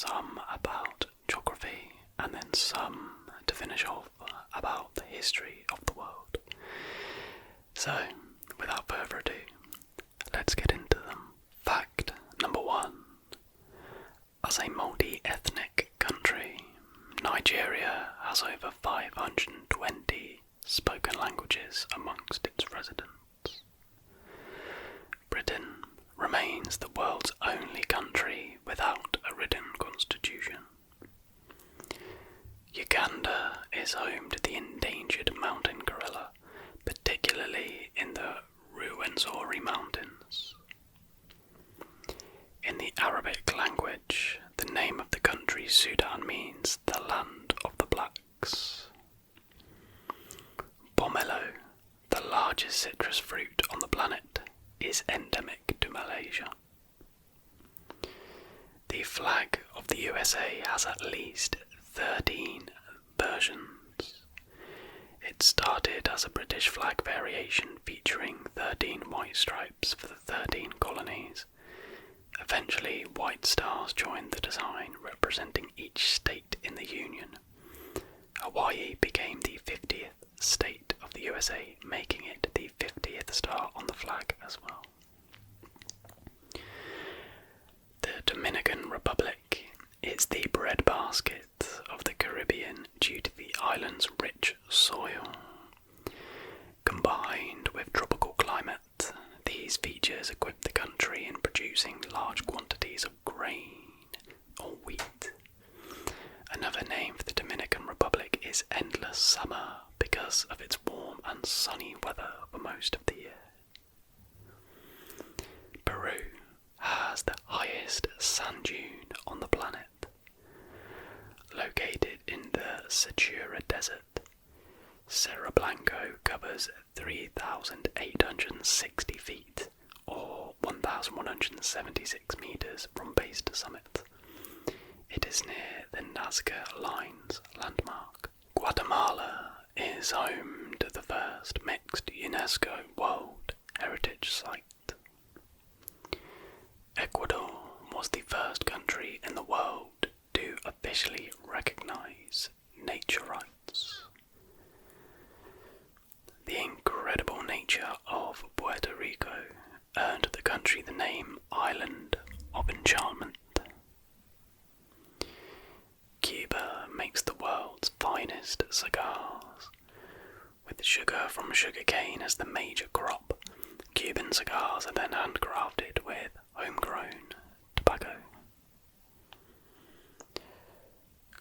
some about geography, and then some to finish off about the history of the world. So, without further ado, let's get into them. Fact number 1. As a multi-ethnic country, Nigeria has over 520 spoken languages amongst its residents. Britain remains the world's only country without a written constitution. Uganda is home to the endangered mountain gorilla, particularly in the Ruwenzori Mountains. In the Arabic language, the name of the country Sudan means the land of the blacks. Pomelo, the largest citrus fruit on the planet, is endemic to Malaysia. The flag of the USA has at least 13 versions. It started as a British flag variation featuring 13 white stripes for the 13 colonies. Eventually, white stars joined the design representing each state in the Union. Hawaii became the 50th state of the USA, making it the 50th star on the flag as well. The Dominican Republic is the breadbasket of the Caribbean due to the island's rich soil. Combined with tropical climate, these features equip the country in producing large quantities of grain or wheat. Another name for the Dominican Republic is Endless Summer because of its warm and sunny weather for most of the year. Peru has the highest sand dune on the planet. Located in the Sechura Desert, Cerro Blanco covers 3,860 feet, or 1,176 meters from base to summit. It is near the Nazca Lines landmark. Guatemala is home to the first mixed UNESCO World Heritage Site. Ecuador was the first country in the world to officially recognize nature rights. The incredible nature of Puerto Rico earned the country the name Island of Enchantment. Cuba makes the world's finest cigars. With sugar from sugarcane as the major crop, Cuban cigars are then handcrafted with homegrown tobacco.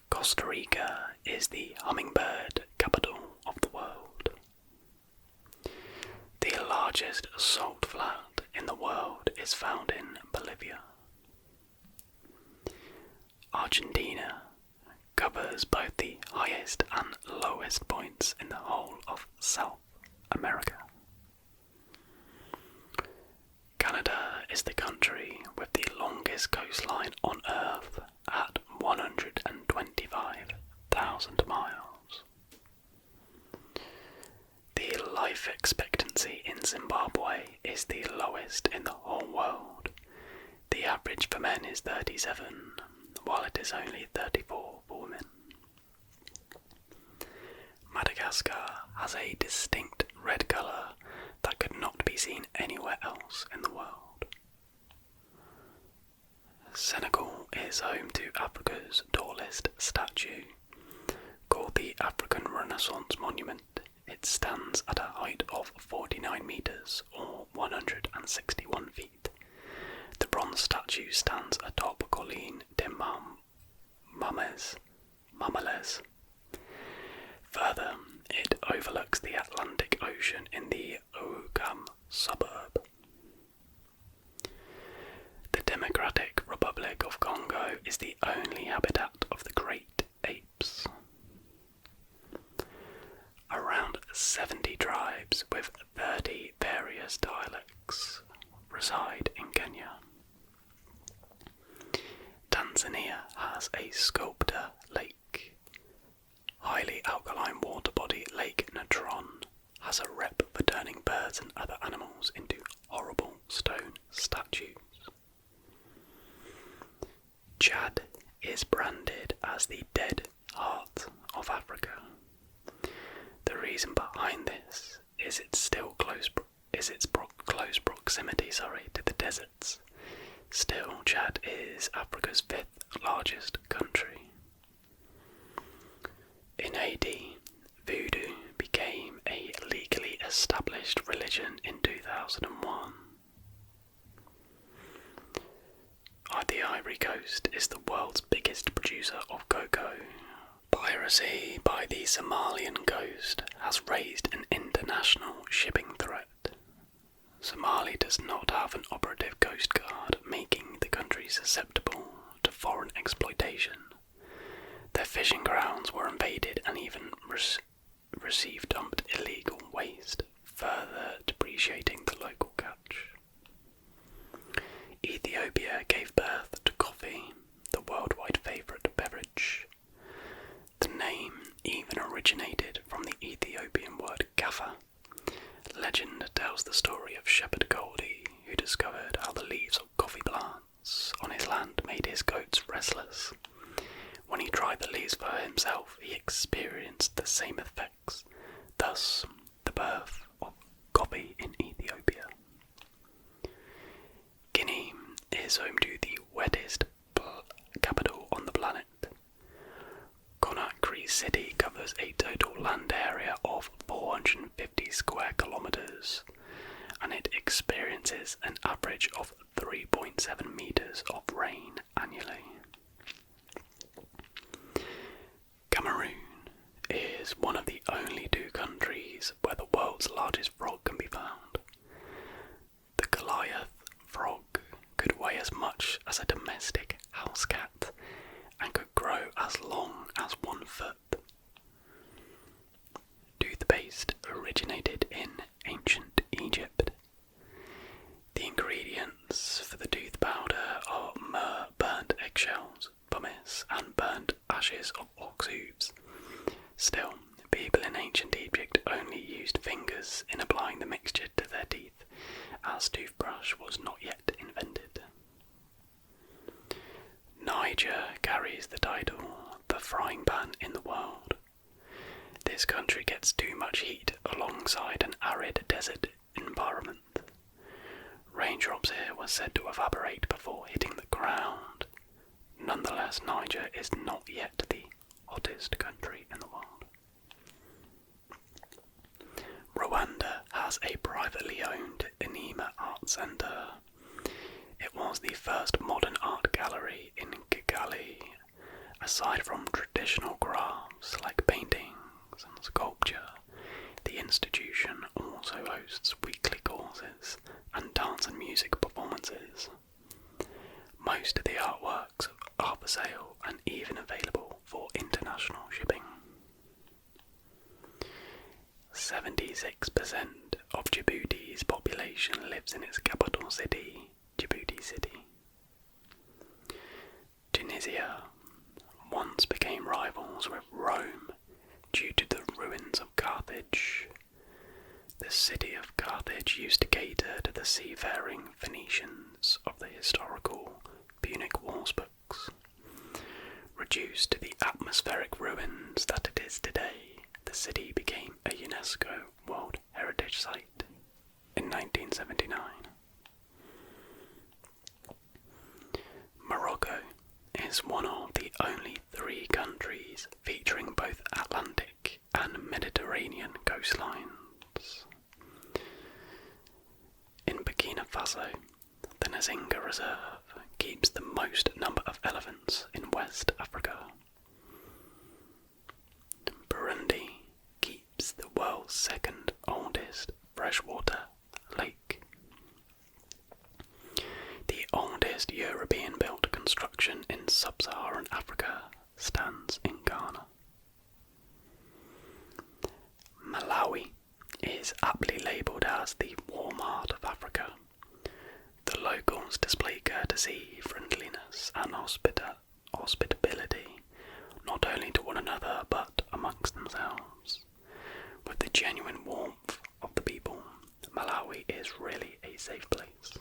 Costa Rica is the hummingbird capital of the world. The largest salt flat in the world is found in Bolivia. Argentina covers both the highest and lowest points in the whole of South America. Canada is the country with the longest coastline on Earth at 125,000 miles. The life expectancy in Zimbabwe is the lowest in the whole world. The average for men is 37, while it is only 34 for women. Madagascar has a distinct red colour that could not be seen anywhere else in the world. Senegal is home to Africa's tallest statue. Called the African Renaissance Monument, it stands at a height of 49 metres or 161 feet. The bronze statue stands atop Colline de Mamelles. Further, it overlooks the Atlantic Ocean in the Ougam suburb. The Democratic Republic of Congo is the only habitat of the great apes. Around 70 tribes with 30 various dialects reside in Kenya. Tanzania has a sculptor lake. Highly alkaline water body Lake Natron has a rep for turning birds and other animals into horrible stone statues. Chad is branded as the dead heart of Africa. The reason behind this is its close proximity to the deserts. Still, Chad is Africa's 5th largest country. In AD, Voodoo became a legally established religion in 2001. The Ivory Coast is the world's biggest producer of cocoa. Piracy by the Somalian coast has raised an international shipping threat. Somali does not have an operative coast guard, making the country susceptible to foreign exploitation. Their fishing grounds were invaded and even received dumped illegal waste, further depreciating the local catch. Ethiopia gave birth to coffee, the worldwide favourite beverage. The name even originated from the Ethiopian word kaffa. Legend tells the story of Shepherd Goldie, who discovered how the leaves of coffee plants on his land made his goats restless. When he tried the leaves for himself, he experienced the same effects, thus the birth of coffee in Ethiopia. Guinea is home to the wettest capital on the planet. Conakry City covers a total land area of 450 square kilometres, and it experiences an average of 3.7 metres of rain annually. Cameroon is one of the only 2 countries where the world's largest frog can be found. The Goliath frog could weigh as much as a domestic house cat and could grow as long as 1 foot. Toothpaste originated in ancient Egypt. The ingredients for the tooth powder are myrrh, burnt eggshells, pumice, and burnt ashes of ox hooves. Still, people in ancient Egypt only used fingers in applying the mixture to their teeth, as toothbrush was not yet invented. Niger carries the title, the frying pan in the world. This country gets too much heat alongside an arid desert environment. Raindrops here were said to evaporate before hitting the ground. Nonetheless, Niger is not yet the hottest country in the world. Rwanda has a privately owned Inima Art Centre. It was the first modern art gallery in Kigali. Aside from traditional crafts like paintings and sculpture, the institution also hosts weekly courses and dance and music performances. Most of the artworks are for sale and even available for international shipping. 76% of Djibouti's population lives in its capital city, Djibouti City. Tunisia once became rivals with Rome due to the ruins of Carthage. The city of Carthage used to cater to the seafaring Phoenicians of the historical Punic Wars books. Reduced to the atmospheric ruins that it is today, the city became a UNESCO World Heritage Site in 1979. Morocco is one of the only 3 countries featuring both Atlantic and Mediterranean coastlines. In Burkina Faso, the Nzinga Reserve keeps the most number of elephants in West Africa. Burundi keeps the world's 2nd oldest freshwater lake. The oldest European-built construction in sub-Saharan Africa stands in Ghana. Malawi is aptly labelled as the warm heart of Africa. The locals display courtesy, friendliness and hospitability, not only to one another but amongst themselves. With the genuine warmth of the people, Malawi is really a safe place.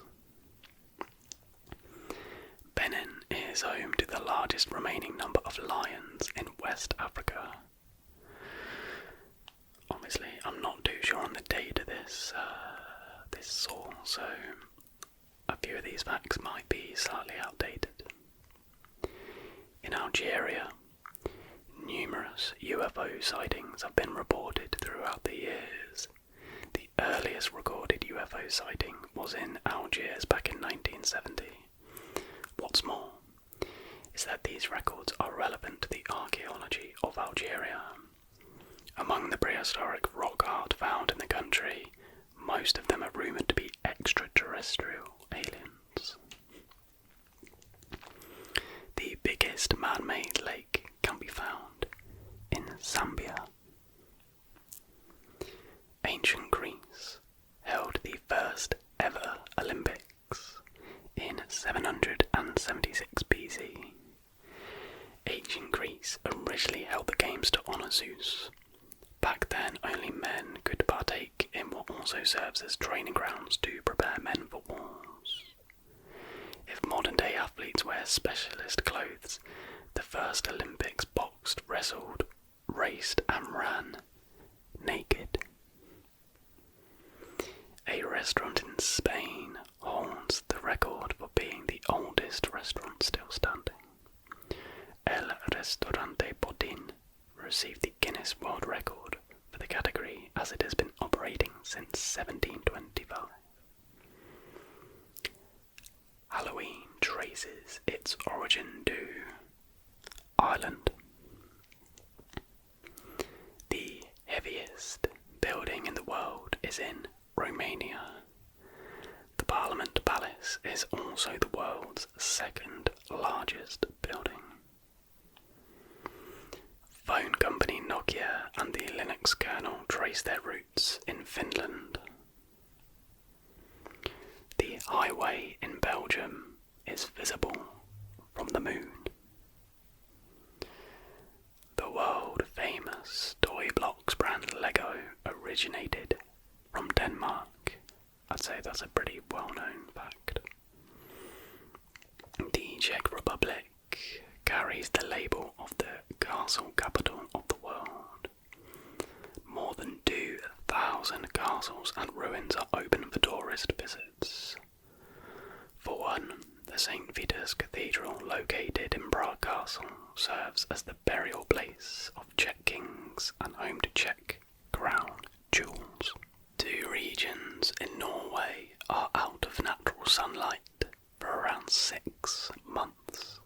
Benin is home to the largest remaining number of lions in West Africa. Obviously, I'm not too sure on the date of this source, so a few of these facts might be slightly outdated. In Algeria, numerous UFO sightings have been reported throughout the years. The earliest recorded UFO sighting was in Algiers back in 1970. What's more, is that these records are relevant to the archaeology of Algeria. Among the prehistoric rock art found in the country, most of them are rumoured to be extraterrestrial aliens. The biggest man-made lake can be found in Zambia. Ancient Greece held the first ever Olympics in 776 BC. Ancient Greece originally held the games to honour Zeus. Back then, only men could partake in what also serves as training grounds to prepare men for wars. If modern-day athletes wear specialist clothes, the first Olympics boxed, wrestled, raced and ran naked. A restaurant in Spain holds the record for being the oldest restaurant still standing. El Restaurante Botín received the Guinness World Record for the category as it has been operating since 1725. Halloween traces its origin to Ireland. The heaviest building in the world is in Romania. The Parliament Palace is also the world's second largest building. Phone company Nokia and the Linux kernel trace their roots in Finland. The highway in Belgium is visible from the moon. The world-famous toy blocks brand Lego originated from Denmark. I'd say that's a pretty well-known fact. The Czech Republic carries the label of the castle capital of the world. More than 2,000 castles and ruins are open for tourist visits. For one, the St. Vitus Cathedral located in Prague Castle serves as the burial place of Czech kings and home to Czech crown jewels. 2 regions in Norway are out of natural sunlight for around 6 months.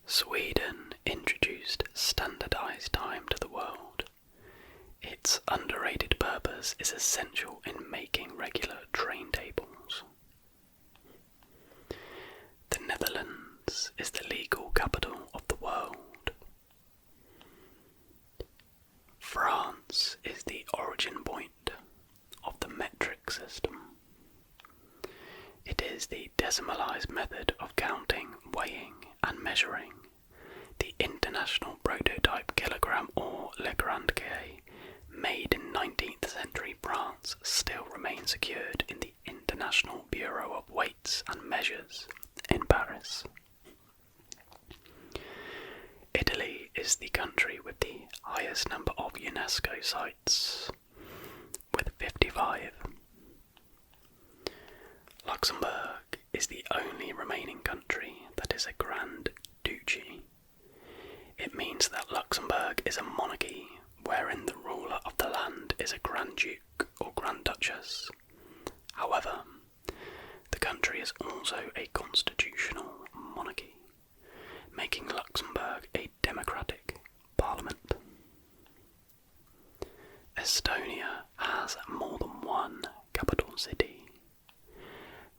Sweden introduced standardized time to the world. Its underrated purpose is essential in making regular train tables. The Netherlands is the legal capital of the world. France is the origin point of the metric system. It is the decimalized method of counting, weighing and measuring. The international prototype kilogram or le grand K, made in 19th century France, still remains secured in the International Bureau of Weights and Measures in Paris. Italy is the country with the highest number of UNESCO sites, with 55. Luxembourg is the only remaining country that is a Grand Duchy. It means that Luxembourg is a monarchy wherein the ruler of the land is a Grand Duke or Grand Duchess. However, the country is also a constitutional monarchy, making Luxembourg a democratic parliament. Estonia has more than one capital city.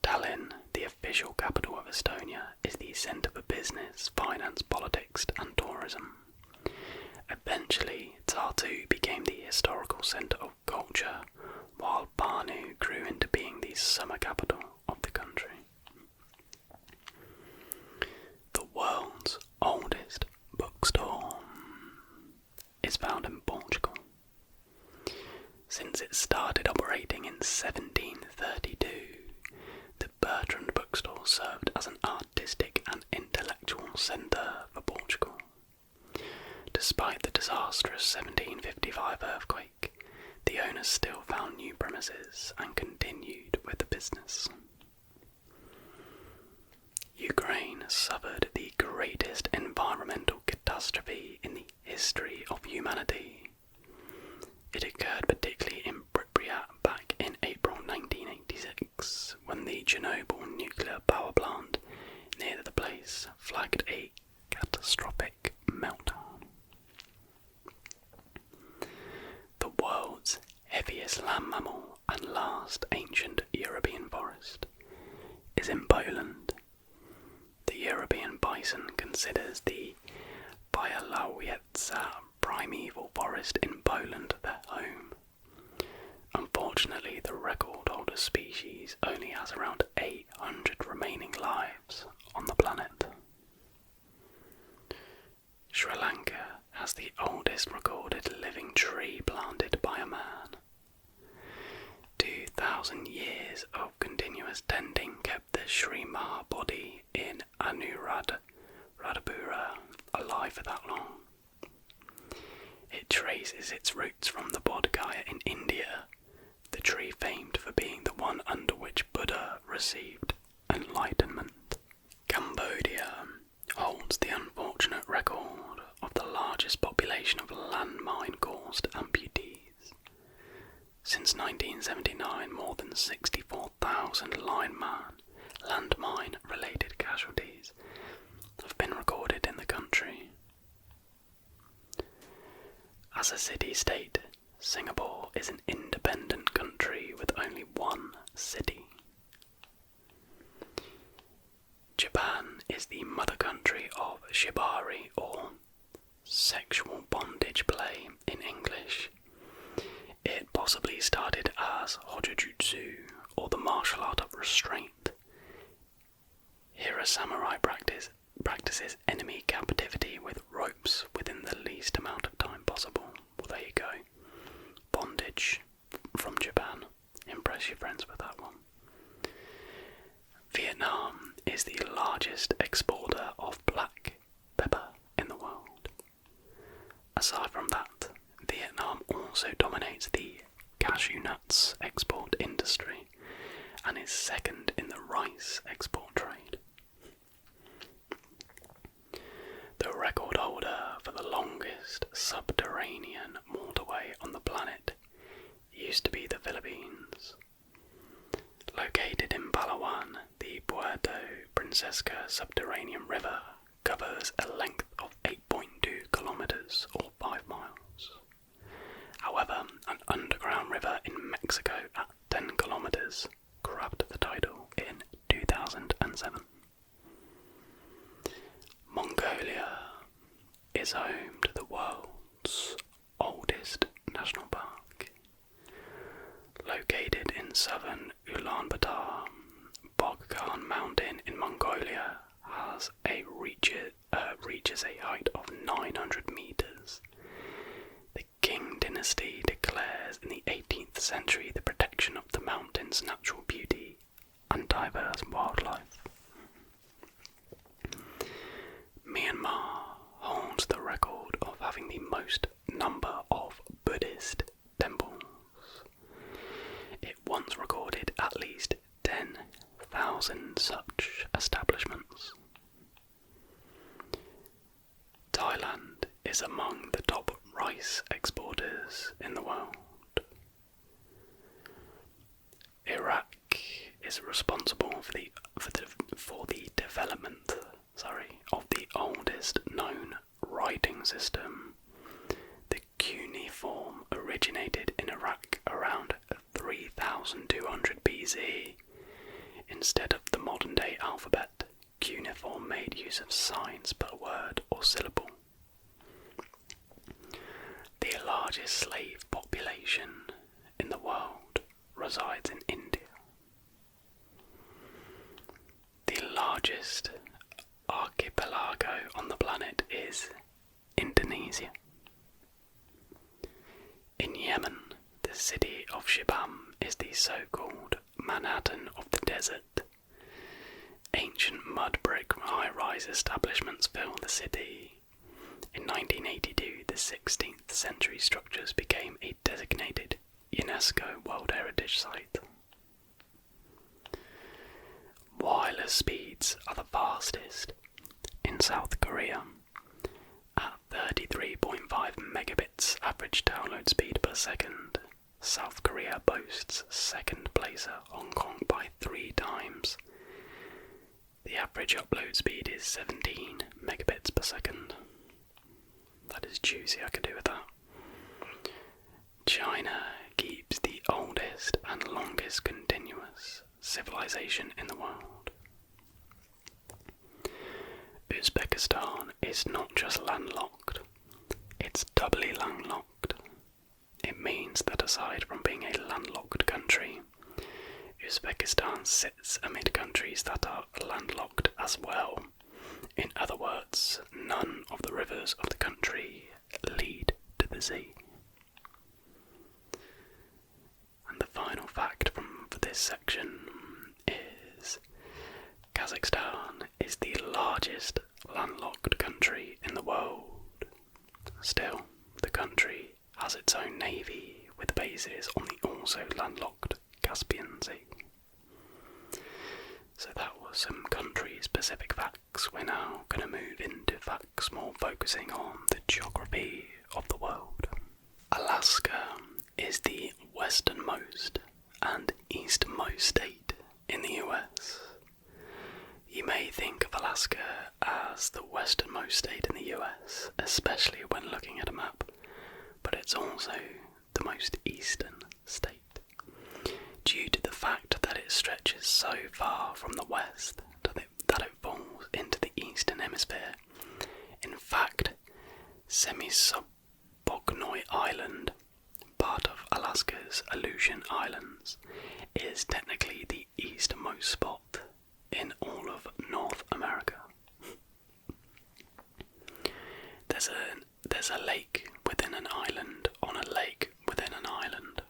Tallinn, the official capital of Estonia, is the centre for business, finance, politics and tourism. Eventually, Tartu became the historical centre of culture, while Pärnu grew into being the summer capital of the country. centre for Portugal. Despite the disastrous 1755 earthquake, the owners still found new premises and continued with the business. Ukraine suffered the greatest environmental catastrophe in the history of humanity. It occurred particularly in Pripyat back in April 1986, when the Chernobyl nuclear power plant near the place flagged a catastrophic meltdown. The world's heaviest land mammal and last ancient European forest is in Poland. The European bison considers the Białowieża primeval forest in Poland their home. Unfortunately, the record-holder species only has around 800 remaining lives on the planet. Sri Lanka has the oldest recorded living tree planted by a man. 2,000 years of continuous tending kept the Sri Maha body in Anuradhapura alive for that long. It traces its roots from the Bodh Gaya in India, the tree famed for being the one under which Buddha received enlightenment. Cambodia holds the unfortunate record of the largest population of landmine-caused amputees. Since 1979, more than 64,000 landmine-related casualties have been recorded in the country. As a city-state, Singapore is an independent country with only one city. Japan is the mother country of shibari, or sexual bondage play in English. It possibly started as hojojutsu, or the martial art of restraint. Here a samurai practices enemy captivity with ropes within the least amount of time possible. Well, there you go. Bondage from Japan. Impress your friends with that one. Vietnam is the largest exporter of black pepper in the world. Aside from that, Vietnam also dominates the cashew nuts export industry and is second in the rice export trade. The record holder for the longest subterranean waterway on the planet used to be the Philippines. Located in Palawan, the Puerto Princesa subterranean river covers a length of 8.2 kilometers or 5 miles. However, an underground river in Mexico at 10 kilometers grabbed the title in 2007. Mongolia is home to the world's oldest national park. Located in southern Ulaanbaatar, Bogkhan Mountain in Mongolia reaches a height of 900 meters. The Qing dynasty declares in the 18th century the protection of the mountain's natural beauty and diverse wildlife. Myanmar holds the record of having the most number of Buddhist temples. It once recorded at least 10,000 such establishments. Thailand is among the top rice exporters in the world. Iraq is responsible for the development of the oldest known writing system. The cuneiform originated in Iraq around 3200 BC. Instead of the modern-day alphabet, cuneiform made use of signs per word or syllable. The largest slave population in the world resides in India. The largest archipelago on the planet is Indonesia. In Yemen, the city of Shibam is the so-called Manhattan of the desert. Ancient mud brick high-rise establishments basements fill the city. In 1982, the 16th century structures became a designated UNESCO World Heritage Site. Wireless speeds are the fastest in South Korea at 33.5 megabits average download speed per second. South Korea boasts second placer Hong Kong by 3 times. The average upload speed is 17 megabits per second. That is juicy, I could do with that. China keeps the oldest and longest continuous civilization in the world. Uzbekistan is not just landlocked, it's doubly landlocked. It means that aside from being a landlocked country, Uzbekistan sits amid countries that are landlocked as well. In other words, none of the rivers of the country lead to the sea. And the final fact for this section is Kazakhstan is the largest landlocked country in the world. Still, the country has its own navy with bases on the also landlocked Caspian Sea. So that was some country-specific facts. We're now going to move into facts more focusing on the geography of the world. Alaska is the westernmost and easternmost state in the US. You may think of Alaska as the westernmost state in the US, especially when looking at a map, but it's also the most eastern state, due to the fact that it stretches so far from the west that it falls into the eastern hemisphere. In fact, Semi-Subbognoi Island, part of Alaska's Aleutian Islands, is technically the easternmost spot in all of North America. There's a lake within an island on a lake within an island.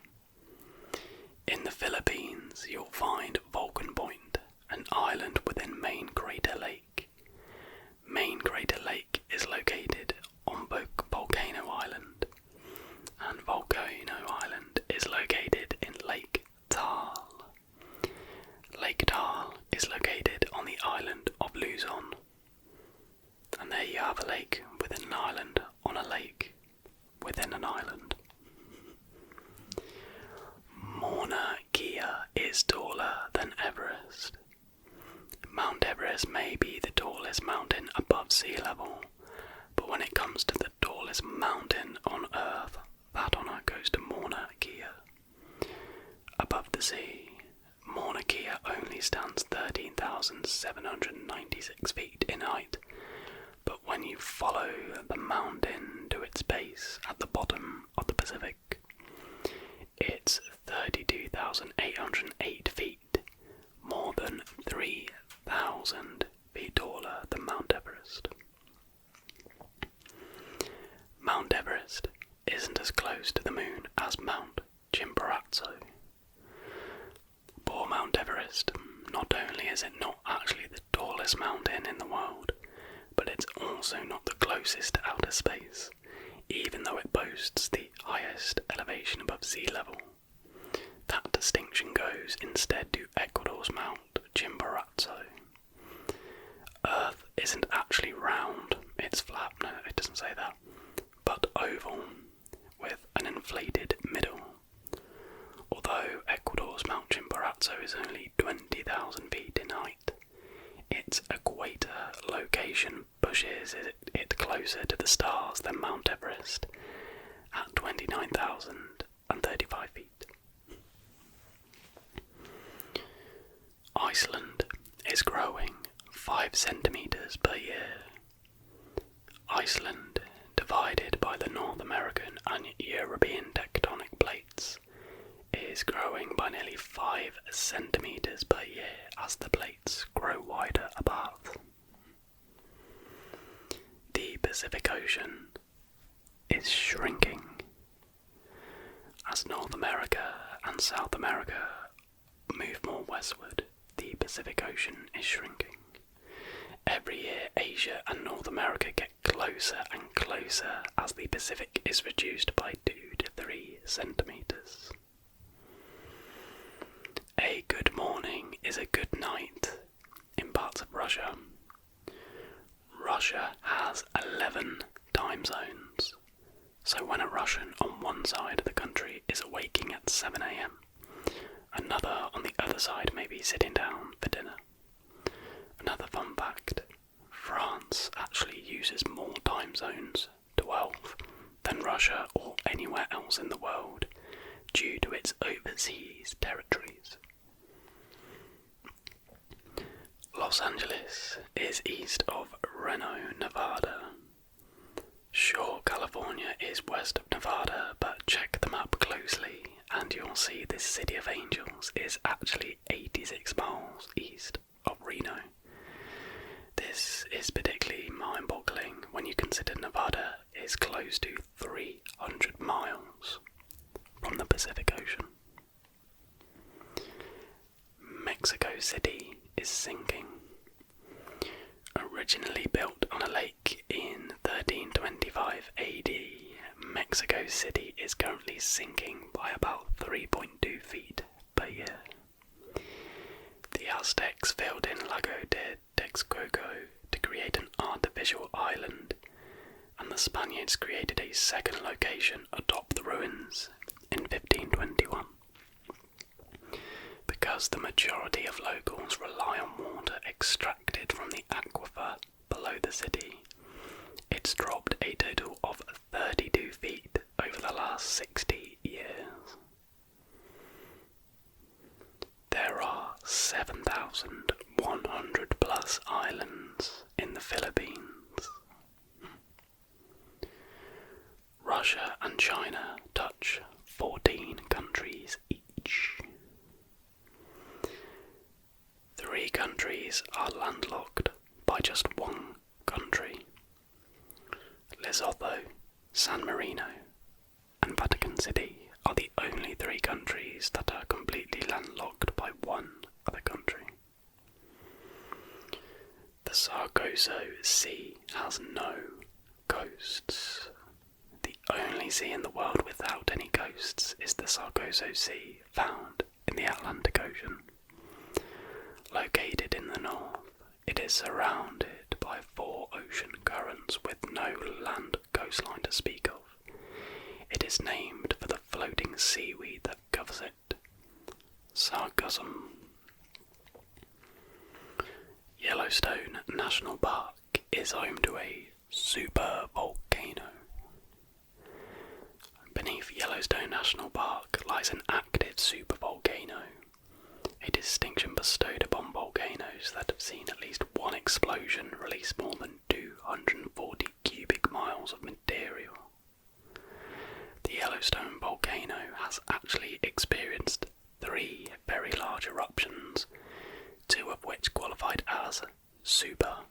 In the Philippines, you'll find Vulcan Point, an island within Main Crater Lake. Main Crater Lake is located on Volcano Island, and Volcano Island is located in Lake Taal. Lake Taal is located on the island of Luzon. And there you have a lake within an island on a lake within an island. Mauna Kea is taller than Everest. Mount Everest may be the tallest mountain above sea level, but when it comes to the tallest mountain on Earth, that honour goes to Mauna Kea. Above the sea, Mauna Kea only stands 13,796 feet in height, but when you follow the mountain to its base at the bottom of the Pacific, it's 32,808 feet, more than 3,000 feet taller than Mount Everest. Mount Everest isn't as close to the moon as Mount Chimborazo. Poor Mount Everest, not only is it not actually the tallest mountain in the world, but it's also not the closest to outer space, even though it boasts the highest elevation above sea level. That distinction goes instead to Ecuador's Mount Chimborazo. Earth isn't actually round, it's flat, no, it doesn't say that, but oval, with an inflated middle. Although Ecuador's Mount Chimborazo is only 20,000 feet in height, its equator location pushes it closer to the stars than Mount Everest at 29,035 feet. Iceland is growing 5 centimeters per year. Iceland, divided by the North American and European tectonic plates, is growing by nearly 5 centimeters per year as the plates grow wider above. The Pacific Ocean is shrinking. As North America and South America move more westward, the Pacific Ocean is shrinking. every year Asia and North America get closer and closer as the Pacific is reduced by 2 to 3 centimeters. A good morning is a good night in parts of Russia. Russia has 11 time zones, so when a Russian on one side of the country is awaking at 7 a.m, another on the other side may be sitting down for dinner. Another fun fact, France actually uses more time zones, 12, than Russia or anywhere else in the world due to its overseas territories. Los Angeles is east of Reno, Nevada. Sure, California is west of Nevada, but check the map closely and you'll see this city of angels is actually 86 miles east of Reno. This is particularly mind-boggling when you consider Nevada is close to 300 miles from the Pacific Ocean. Mexico City is sinking. Originally built on a lake in 1325 AD, Mexico City is currently sinking by about 3.2 feet per year. The Aztecs filled in Lago de Texcoco to create an artificial island, and the Spaniards created a second location atop the ruins in 1521. Because the majority of locals rely on water extracted from the aquifer below the city, it's dropped a total of 32 feet over the last 60 years. There are 7,100 plus islands in the Philippines. Russia and China touch 14 countries each. 3 countries are landlocked by just one country. Lesotho, San Marino, and Vatican City are the only 3 countries that are completely landlocked by one other country. The Sargasso Sea has no coasts. The only sea in the world without any coasts is the Sargasso Sea, found in the Atlantic Ocean. Located in the north, it is surrounded by 4 ocean currents with no land coastline to speak of. It is named for the floating seaweed that covers it, sargassum. Yellowstone National Park is home to a supervolcano. Beneath Yellowstone National Park lies an active supervolcano, a distinction bestowed upon volcanoes that have seen at least one explosion release more than 240 cubic miles of material. The Yellowstone volcano has actually experienced 3 very large eruptions, 2 of which qualified as super,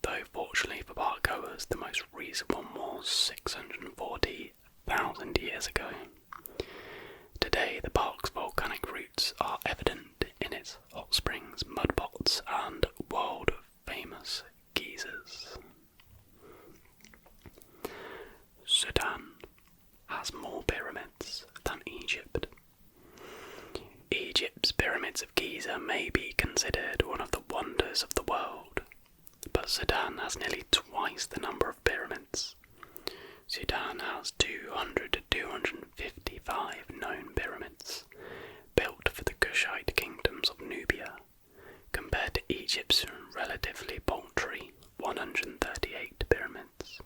though fortunately for parkgoers the most recent one was 640,000 years ago. Today the park's volcanic roots are evident in its hot springs, mud pots and world-famous geysers. Sudan has more pyramids than Egypt. Egypt's pyramids of Giza may be considered one of the wonders of the world, but Sudan has nearly twice the number of pyramids. Sudan has 200 to 255 known pyramids, built for the Kushite kingdoms of Nubia, compared to Egypt's relatively paltry 138 pyramids.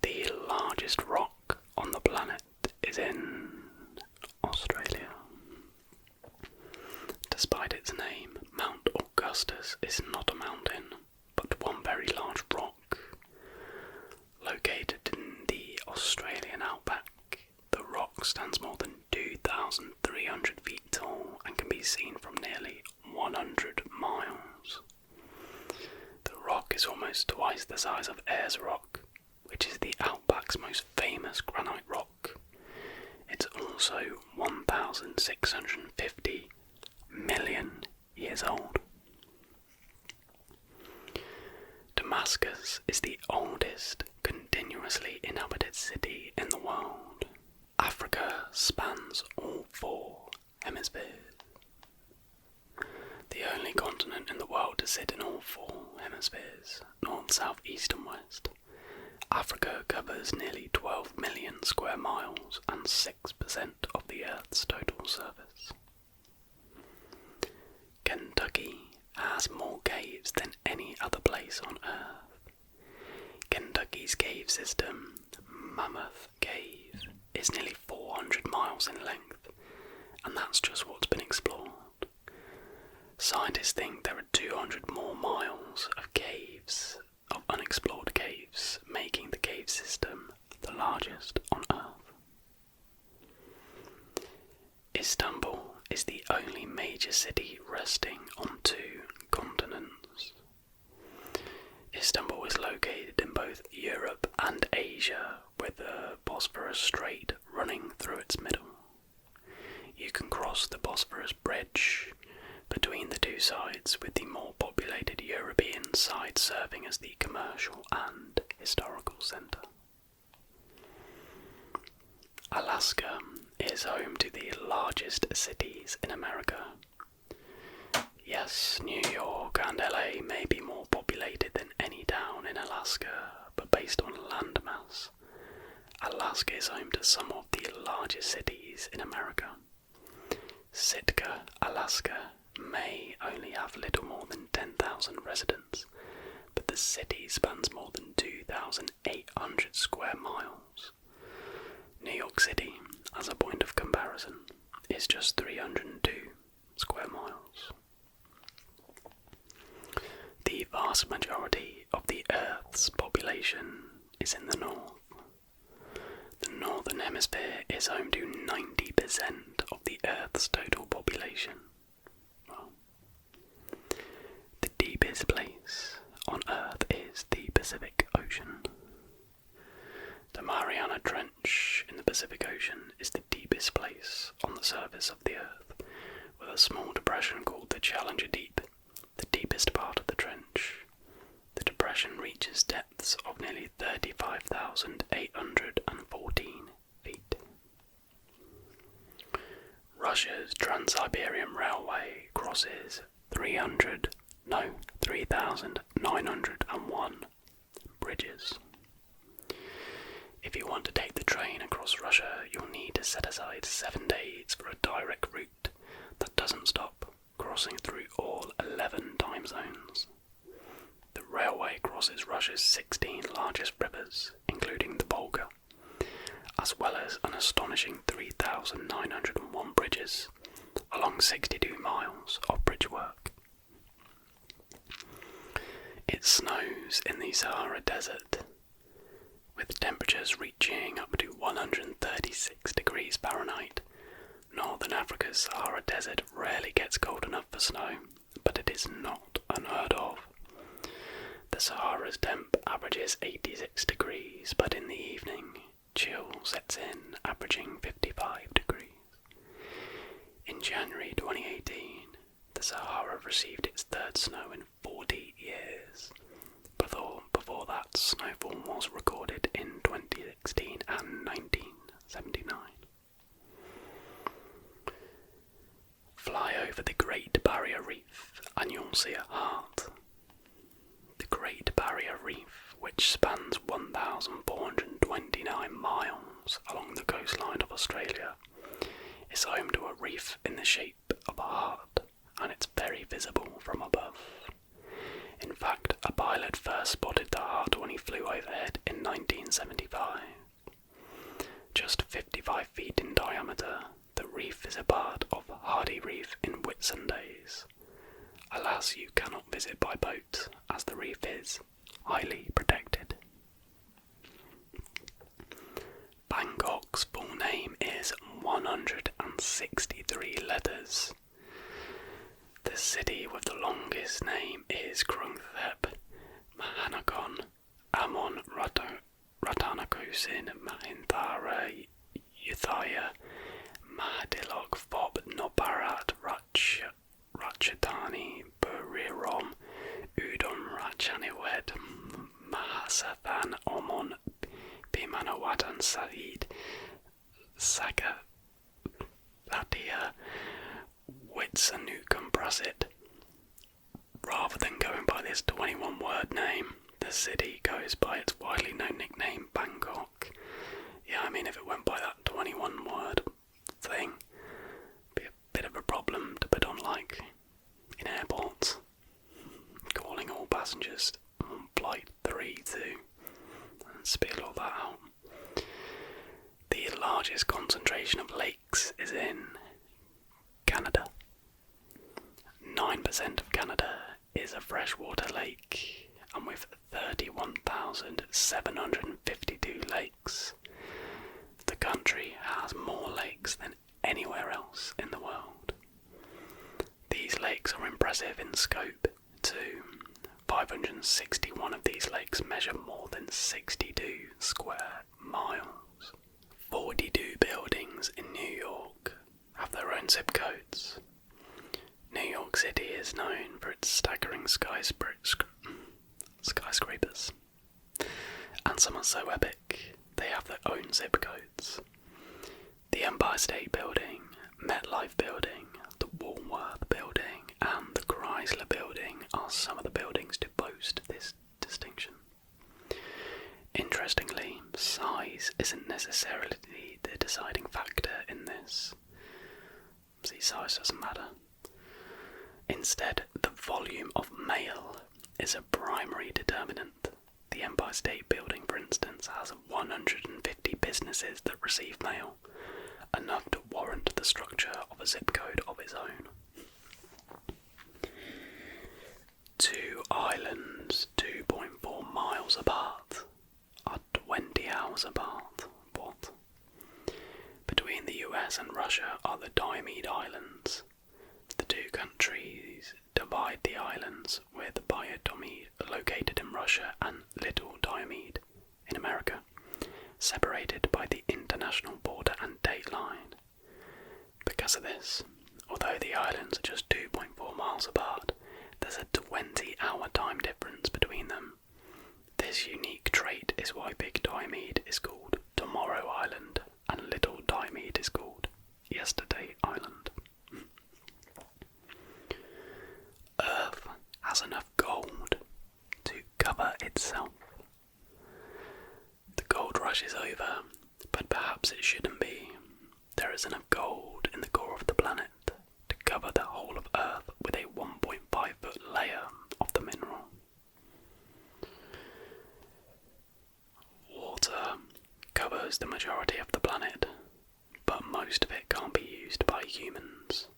The largest rock on the planet is in Australia. Despite its name, Mount Augustus is not a mountain, but one very large rock. Located in the Australian outback, the rock stands more than 2,300 feet tall and can be seen from nearly 100 miles. The rock is almost twice the size of Ayers Rock, which is the outback's most famous granite rock. It's also 1,650 million years old. Alaska's is the oldest continuously inhabited city in the world. Africa spans all 4 hemispheres. The only continent in the world to sit in all 4 hemispheres, north, south, east and west. Africa covers nearly 12 million square miles and 6% of the Earth's total surface. Kentucky has more caves than any other place on Earth. Kentucky's cave system, Mammoth Cave, is nearly 400 miles in length, and that's just what's been explored. Scientists think there are 200 more miles of caves, of unexplored caves, making the cave system the largest on Earth. Istanbul is the only major city resting on 2 continents. Istanbul is located in both Europe and Asia, with the Bosphorus Strait running through its middle. You can cross the Bosphorus Bridge between the 2 sides, with the more populated European side serving as the commercial and historical centre. Alaska is home to the largest cities in America. Yes, New York and LA may be more populated than any town in Alaska, but based on landmass, Alaska is home to some of the largest cities in America. Sitka, Alaska, may only have little more than 10,000 residents, but the city spans more than 2,800 square miles. New York City, as a point of comparison, is just 302 square miles. The vast majority of the Earth's population is in the north. The northern hemisphere is home to 90% of the Earth's total population. The deepest place on Earth is the Pacific Ocean. The Mariana Trench in the Pacific Ocean is the deepest place on the surface of the Earth, with a small depression called the Challenger Deep, the deepest part of the trench. The depression reaches depths of nearly 35,814 feet. Russia's Trans-Siberian Railway crosses 3,901 bridges. If you want to take the train across Russia, you'll need to set aside 7 days for a direct route that doesn't stop, crossing through all 11 time zones. The railway crosses Russia's 16 largest rivers, including the Volga, as well as an astonishing 3,901 bridges along 62 miles of bridge work. It snows in the Sahara Desert, with temperatures reaching up to 136 degrees Fahrenheit. Northern Africa's Sahara Desert rarely gets cold enough for snow, but it is not unheard of. The Sahara's temp averages 86 degrees, but in the evening, chill sets in, averaging 55 degrees. In January 2018, the Sahara received its 3rd snow in 40 years. Before that, snowfall was recorded in 2016 and 1979. Fly over the Great Barrier Reef and you'll see a heart. The Great Barrier Reef, which spans 1,429 miles along the coastline of Australia, is home to a reef in the shape of a heart, and it's very visible from above. In fact, a pilot first spotted the heart when he flew overhead in 1975. Just 55 feet in diameter, the reef is a part of Hardy Reef in Whitsundays. Alas, you cannot visit by boat, as the reef is highly protected. Bangkok's full name is 163 letters. The city with the longest name is Krungthep, Mahanakhon, Amon Ratanakosin, Mahinthara, Uthaya, Mahadilok, Fob, Nobarat, Ratchatani, Burirom, Udon Ratchaniwed, Sathan Omon Pimanawatan Said Saga Thatia Witsanukam Prasit. Rather than going by this 21-word name, the city goes by its widely known nickname Bangkok. Yeah, I mean, if it went by that 21-word thing, it'd be a bit of a problem to put on, like, in airports, calling all passengers on flight 3-2 and spill all that out. The largest concentration of lakes is in Canada. 9% of Canada is a freshwater lake, and with 31,752 lakes, the country has more lakes than anywhere else in the world. These lakes are impressive in scope too. 561 of these lakes measure more than 62 square miles. 42 buildings in New York have their own zip codes. New York City is known for its staggering skyscrapers, and some are so epic they have their own zip codes. The Empire State Building, MetLife Building, the Woolworth Building, and the Chrysler Building are some of the buildings to boast this distinction. Interestingly, size isn't necessarily the deciding factor in this. See, size doesn't matter. Instead, the volume of mail is a primary determinant. The Empire State Building, for instance, has 150 businesses that receive mail, enough to warrant the structure of a zip code of its own. 2 islands 2.4 miles apart are 20 hours apart. What? Between the US and Russia are the Diomede Islands. The two countries divide the islands, with Diomede located in Russia and Little Diomede in America, separated by the international border and date line. Because of this, although the islands are just 2.4 miles apart, there's a 20-hour time difference between them. This unique trait is why Big Diomede is called Tomorrow Island and Little Diomede is called Yesterday Island. Earth has enough gold to cover itself. The gold rush is over, but perhaps it shouldn't be. There is enough gold in the core of the planet to cover the whole of Earth with a 1.5-foot layer of the mineral. Water covers the majority of the planet, but most of it can't be used by humans.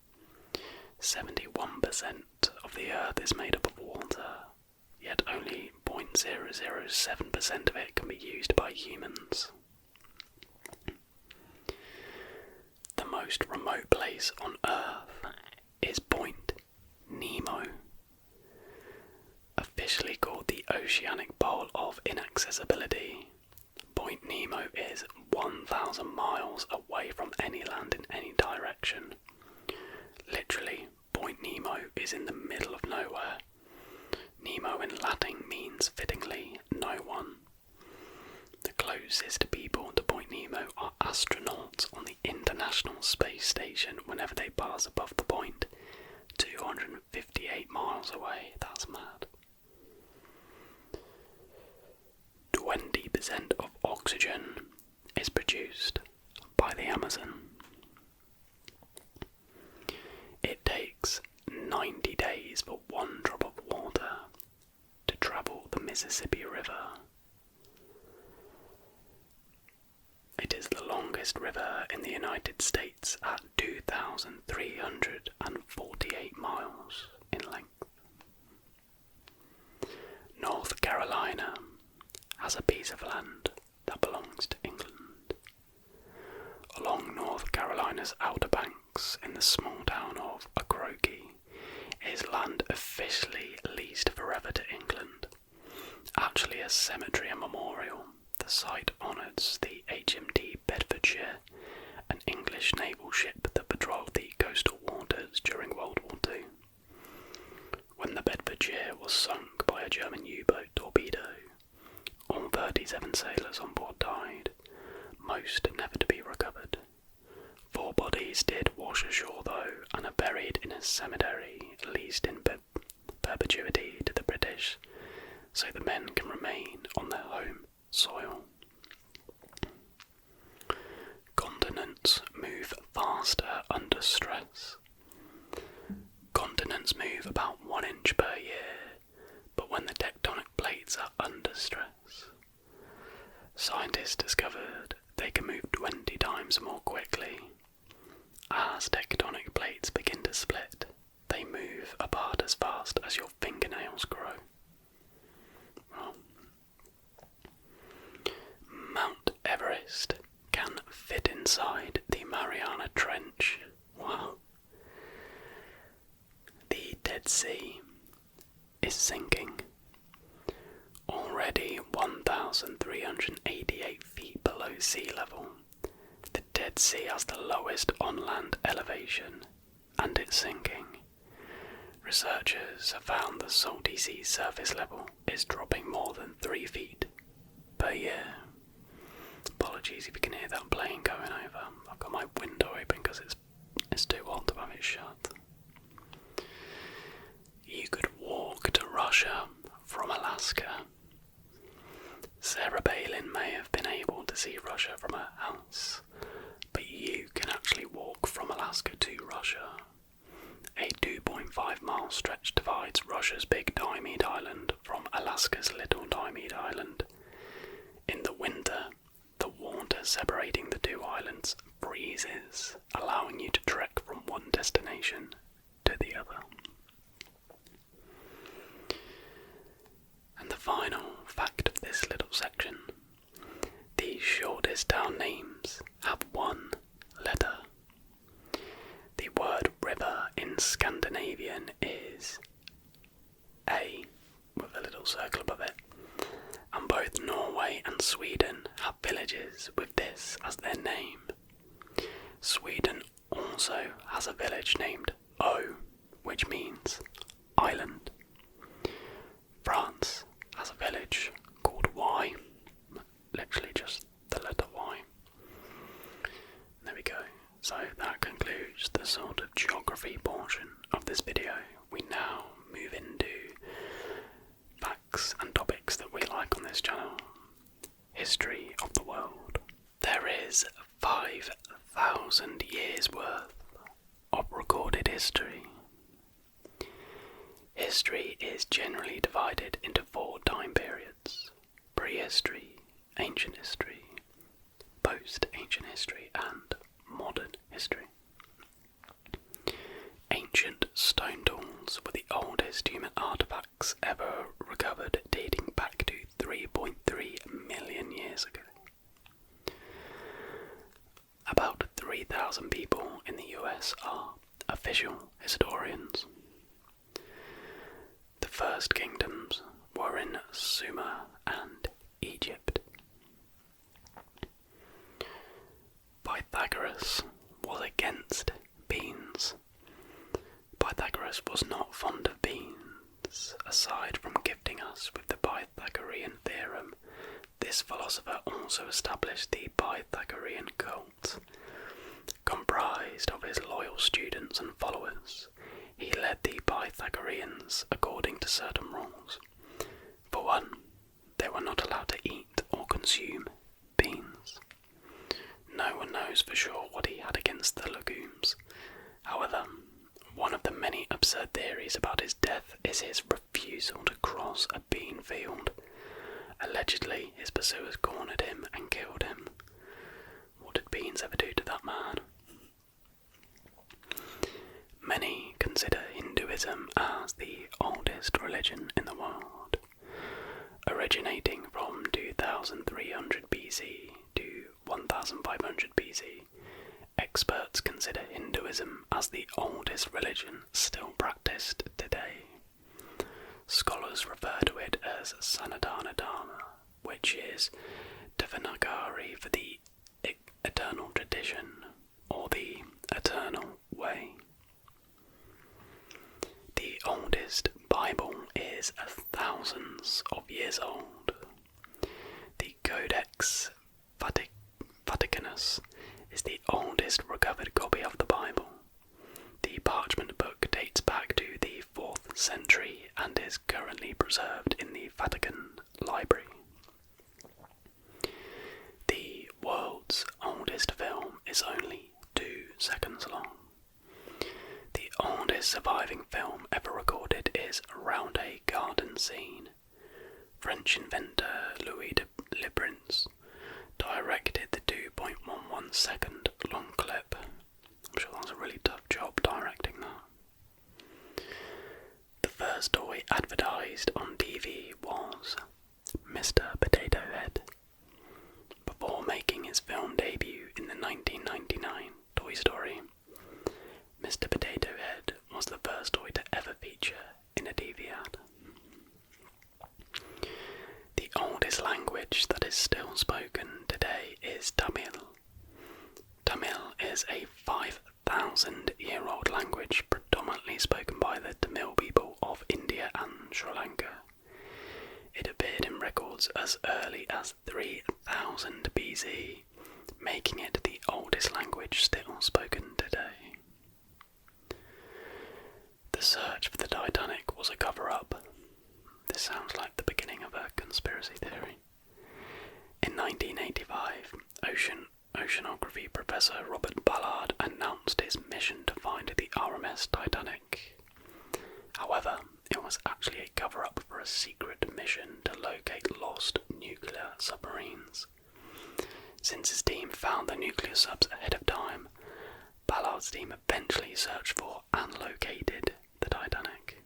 71% of the Earth is made up of water, yet only 0.007% of it can be used by humans. The most remote place on Earth is Point Nemo, officially called the Oceanic Pole of Inaccessibility. Point Nemo is 1,000 miles away from any land in any direction. Literally, Point Nemo is in the middle of nowhere. Nemo in Latin means, fittingly, no one. The closest people to Point Nemo are astronauts on the International Space Station whenever they pass above the point, 258 miles away. That's mad. 20% of oxygen is produced by the Amazon. It takes 90 days for one drop of water to travel the Mississippi River. It is the longest river in the United States at 2,348 miles in length. North Carolina has a piece of land that belongs to England. Along North Carolina's outer banks in the small town of Ocracoke is land officially leased forever to England. Actually a cemetery and memorial, the site honours the HMT Bedfordshire, an English naval ship that patrolled the coastal waters during World War II. When the Bedfordshire was sunk by a German U-boat torpedo, 27 sailors on board died, most never to be recovered. 4 bodies did wash ashore though, and are buried in a cemetery leased in perpetuity to the British, so the men can remain on their home soil. Continents move faster under stress. Continents move about 1 inch per year, but when the tectonic plates are under stress. Scientists discovered they can move 20 times more quickly. As tectonic plates begin to split, they move apart as fast as your fingernails grow. Well, Mount Everest can fit inside the Mariana Trench. Wow. The Dead Sea is sinking. Already 1,388 feet below sea level, the Dead Sea has the lowest on-land elevation, and it's sinking. Researchers have found the salty sea surface level is dropping more than 3 feet per year. Apologies if you can hear that plane going over. I've got my window open because it's too hot to have it shut. You could walk to Russia from Alaska. Sarah Palin may have been able to see Russia from her house, but you can actually walk from Alaska to Russia. A 2.5-mile stretch divides Russia's Big Diomede Island from Alaska's Little Diomede Island. In the winter, the water separating the 2 islands freezes, allowing you to trek from one destination to the other. And the final fact of this little section: the shortest town names have 1 letter. The word river in Scandinavian is A, with a little circle above it, and both Norway and Sweden have villages with this as their name. Sweden also has a village named O, which means island. France has a village called Y, literally just the letter Y. There we go. So that concludes the sort of geography portion of this video. We now move into facts and topics that we like on this channel. History of the world. There is 5,000 years worth of recorded history. History is generally divided into 4 time periods: prehistory, ancient history, post-ancient history, and modern history. Ancient stone tools were the oldest human artifacts ever recovered, dating back to 3.3 million years ago. About 3,000 people in the US are official historians. The first kingdoms were in Sumer and Egypt. Pythagoras was against beans. Pythagoras was not fond of beans. Aside from gifting us with the Pythagorean theorem, this philosopher also established the Pythagorean cult. Comprised of his loyal students and followers, he led the Pythagoreans according to certain rules. For one, they were not allowed to eat or consume beans. No one knows for sure what he had against the legumes. However, one of the many absurd theories about his death is his refusal to cross a bean field. Allegedly, his pursuers cornered him and killed him. What did beans ever do to that man? Many consider Hinduism as the oldest religion in the world. Originating from 2300 BC to 1500 BC, experts consider Hinduism as the oldest religion still practiced today. Scholars refer to it as Sanatana Dharma, which is Devanagari for the eternal tradition, or the eternal way. The oldest Bible is thousands of years old. The Codex Vaticanus is the oldest recovered copy of the Bible. The parchment book dates back to the 4th century and is currently preserved in the Vatican Library. The world's oldest film is only 2 seconds long. The oldest surviving film ever recorded is Around a Garden Scene. French inventor Louis de Librin's directed the 2.11 second long clip. I'm sure that was a really tough job directing that. The first toy advertised on TV was Mr. Potato Head. Before making his film debut in the 1999 Toy Story, Mr. Potato Head was the first toy to ever feature in a TV ad. The oldest language that is still spoken today is Tamil. Tamil is a 5,000-year-old language predominantly spoken by the Tamil people of India and Sri Lanka. It appeared in records as early as 3000 BC, making it the oldest language still spoken today. The search for the Titanic was a cover-up. This sounds like the beginning of a conspiracy theory. In 1985, oceanography professor Robert Ballard announced his mission to find the RMS Titanic. However, it was actually a cover-up for a secret mission to locate lost nuclear submarines. Since his team found the nuclear subs ahead of time, Ballard's team eventually searched for and located the Titanic.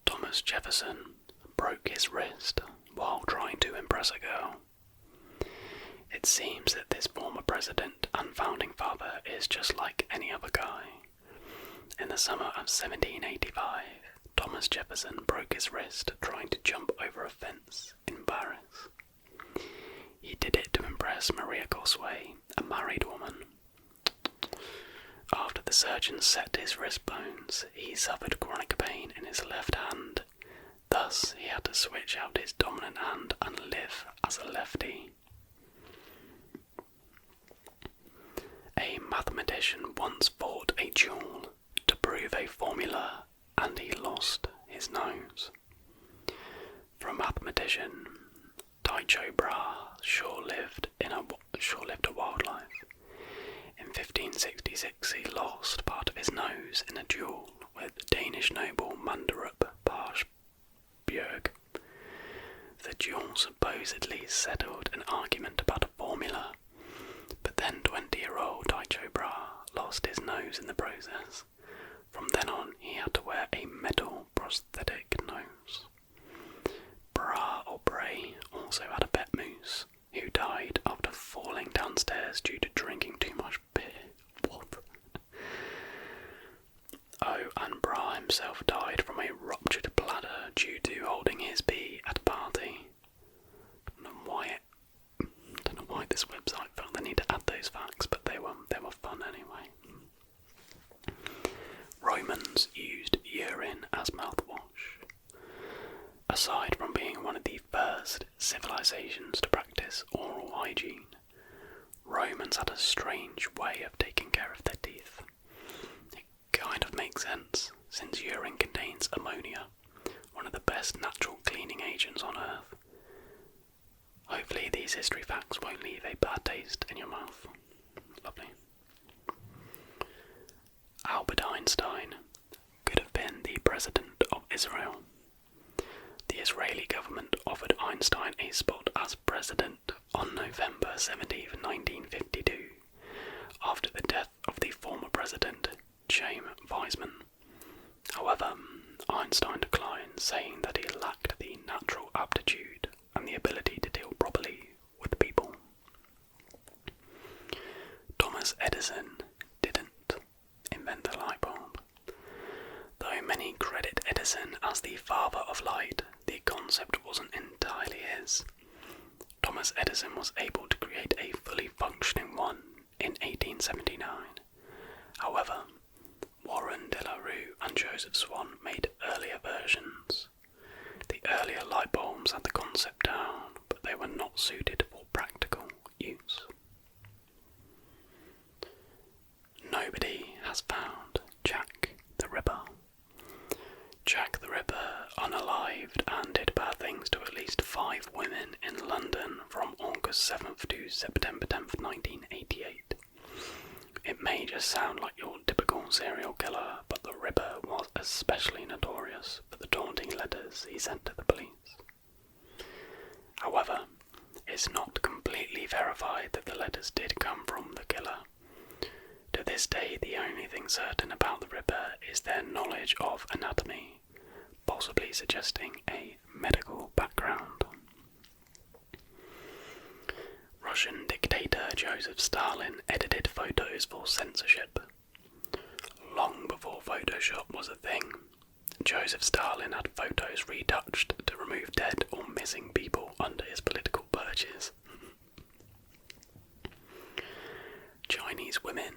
Thomas Jefferson broke his wrist while trying to impress a girl. It seems that this former president and founding father is just like any other guy. In the summer of 1785, Thomas Jefferson broke his wrist trying to jump over a fence in Paris. He did it to impress Maria Gosway, a married woman. After the surgeon set his wrist bones, he suffered chronic pain in his left hand. Thus, he had to switch out his dominant hand and live as a lefty. A mathematician once fought a duel to prove a formula, and he lost his nose. For a mathematician, Tycho Brahe short-lived a wildlife. In 1566, he lost part of his nose in a duel with Danish noble Manderup Parsbjerg. The duel supposedly settled an argument about a formula, but then 20-year-old Tycho Brahe lost his nose in the process. From then on, he had to wear a metal prosthetic nose. Brahe also had a pet moose, who died after falling downstairs due to drinking too much beer. What? Oh, and Brahe himself died from a ruptured bladder due to holding his pee at a party. I don't know why this website felt the need to add those facts, but they were fun anyway. Romans used urine as mouthwash. Aside from being one of the first civilizations to practice oral hygiene, Romans had a strange way of taking care of their teeth. It kind of makes sense, since urine contains ammonia, one of the best natural cleaning agents on Earth. Hopefully these history facts won't leave a bad taste in your mouth. Lovely. Albert Einstein could have been the president of Israel. The Israeli government offered Einstein a spot as president on November 17, 1952, after the death of the former president, Chaim Weizmann. However, Einstein declined, saying that he lacked the natural aptitude and the ability to deal properly with people. Thomas Edison didn't invent the light bulb. Though many credit Edison as the father of light, the concept wasn't entirely his. Thomas Edison was able to create a fully functioning one in 1879. However, Warren de la Rue and Joseph Swan made earlier versions. The earlier light bulb astronomers had the concept down, but they were not suited for practical use. Nobody has found Jack the Ripper. Jack the Ripper unalived and did bad things to at least 5 women in London from August 7th to September 10th, 1988. It may just sound like your typical serial killer, but the Ripper was especially notorious for the daunting letters he sent to the police. However, it's not completely verified that the letters did come from the killer. To this day, the only thing certain about the Ripper is their knowledge of anatomy, possibly suggesting a medical background. Russian dictator Joseph Stalin edited photos for censorship. Long before Photoshop was a thing, Joseph Stalin had photos retouched to remove dead or missing people under his political purges. Chinese women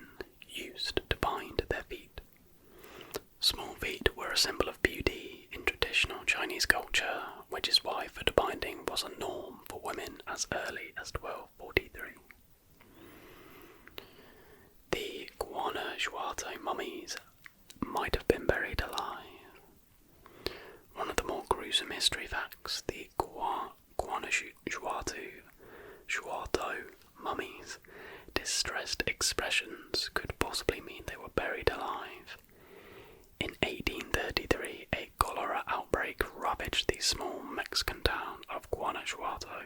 used to bind their feet. Small feet were a symbol of beauty in traditional Chinese culture, which is why foot binding was a norm for women as early as 1243. The Guanajuato mummies might have been buried alive. One of the more gruesome history facts, the Guanajuato mummies' distressed expressions could possibly mean they were buried alive. In 1833, a cholera outbreak ravaged the small Mexican town of Guanajuato.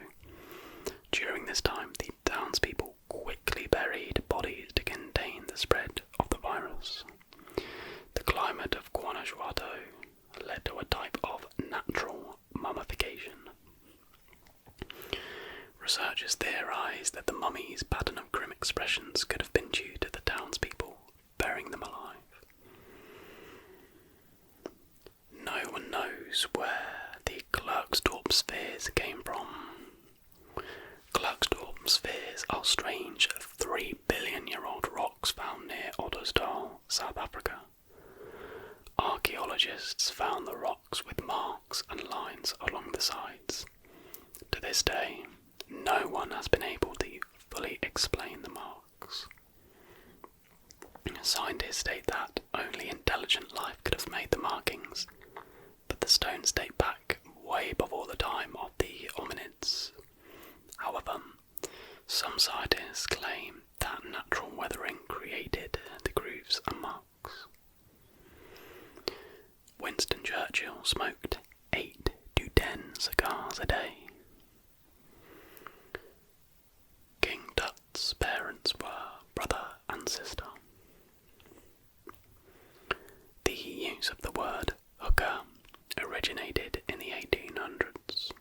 During this time, the townspeople quickly buried bodies to contain the spread of the virus. The climate of Guanajuato led to a type of natural mummification. Researchers theorised that the mummies' pattern of grim expressions could have been due to the townspeople burying them alive. No one knows where the Klerksdorp spheres came from. Klerksdorp spheres are strange 3 billion-year-old rocks found near Ottosdal, South Africa. Archaeologists found the rocks with marks and lines along the sides. To this day, no one has been able to fully explain the marks. Scientists state that only intelligent life could have made the markings, but the stones date back way before the time of the hominids. However, some scientists claim that natural weathering created the grooves and marks. Winston Churchill smoked 8 to 10 cigars a day. King Tut's parents were brother and sister. The use of the word hooker originated in the 1800s.